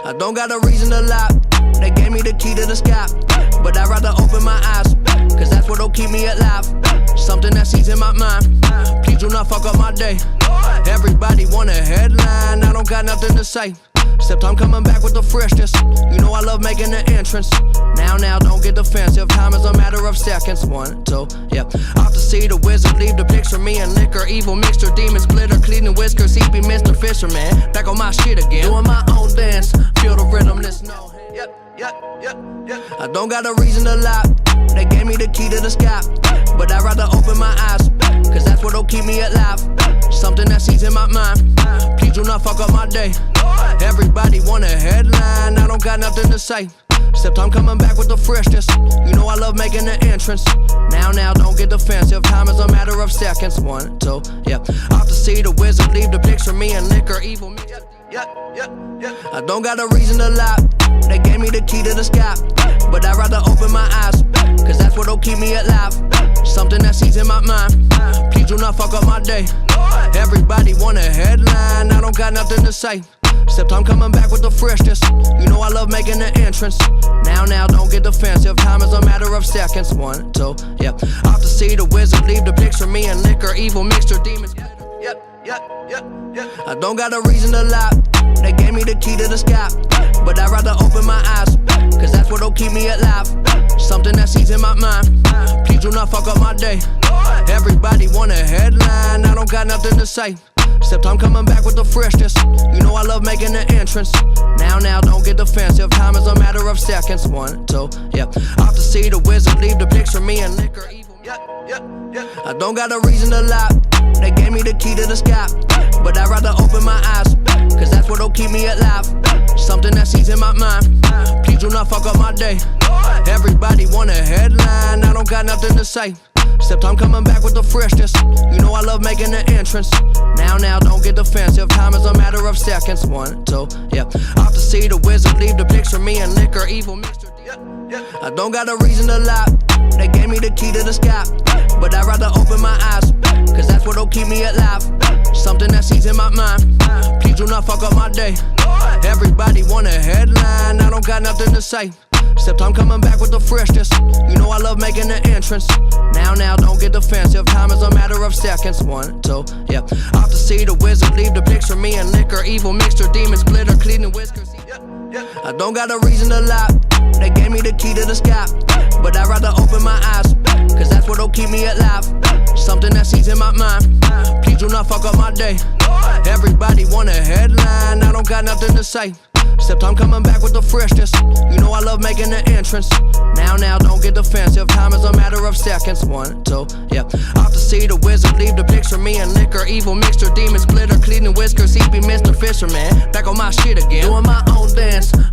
I don't got a reason to lie. They gave me the key to the sky, but I'd rather open my eyes, cause that's what'll keep me alive. Something that sees in my mind. Please do not fuck up my day. Everybody want a headline, I don't got nothing to say, except I'm coming back with the freshness. You know I love making the entrance. Now, don't get defensive. Time is a matter of seconds. 1, 2, yeah. Off to see the wizard, leave the picture. Me and liquor, evil mixture, demons, glitter, cleaning whiskers. He be Mr. Fisherman, back on my shit again. Doing my own dance, feel the rhythm, there's no hand. I don't got a reason to lie. They gave me the key to the sky, but I'd rather open my eyes, cause that's what'll keep me alive. Something that sees in my mind. Please do not fuck up my day. Everybody want a headline, I don't got nothing to say, except I'm coming back with the freshness. You know I love making the entrance. Now, don't get defensive. Time is a matter of seconds. 1, 2, yeah. Off to see the wizard, leave the picture. Me and liquor, evil me. I don't got a reason to lie. They gave me the key to the sky, but I'd rather open my eyes, cause that's what'll keep me alive. Something that sees in my mind. Please do not fuck up my day. Everybody want a headline, I don't got nothing to say, except I'm coming back with the freshness. You know I love making the entrance. Now, don't get defensive. Time is a matter of seconds. 1, 2, yeah. Off to see the wizard, leave the picture. Me and liquor, evil mixture, demons. I don't got a reason to lie. They gave me the key to the sky, but I'd rather open my eyes, cause that's what'll keep me alive. Something that sees in my mind. Please do not fuck up my day. Everybody want a headline, I don't got nothing to say, except I'm coming back with the freshness. You know I love making the entrance. Now, don't get defensive. Time is a matter of seconds. 1, 2, yeah. Off to see the wizard, leave the picture. Me and liquor, evil. I don't got a reason to lie. They gave me the key to the sky, but I'd rather open my eyes, cause that's what'll keep me alive. Something that sees in my mind. Please do not fuck up my day. Everybody want a headline, I don't got nothing to say, except I'm coming back with the freshness. You know I love making the entrance. Now, don't get defensive. Time is a matter of seconds. 1, 2, yeah. Off to see the wizard, leave the picture. Me and liquor, evil mixture. I don't got a reason to lie. They gave me the key to the sky, but I'd rather open my eyes, cause that's what'll keep me alive. Something that sees in my mind. Please do not fuck up my day. Everybody want a headline, I don't got nothing to say, except I'm coming back with the freshness. You know I love making the entrance. Now, don't get defensive. Time is a matter of seconds. 1, 2, yeah. Off to see the wizard, leave the picture. Me and liquor, evil mixture, demons, glitter, cleaning whiskers. I don't got a reason to lie. They gave me the key to the sky, but I'd rather open my eyes, cause that's what'll keep me alive. Something that sees in my mind. Please do not fuck up my day. Everybody want a headline, I don't got nothing to say, except I'm coming back with the freshness. You know I love making the entrance. Now, don't get defensive. Time is a matter of seconds. 1, 2, yeah. Off to see the wizard, leave the picture. Me and liquor, evil mixture, demons, glitter, cleaning whiskers. He be Mr. Fisherman, back on my shit again. Doing my own dance.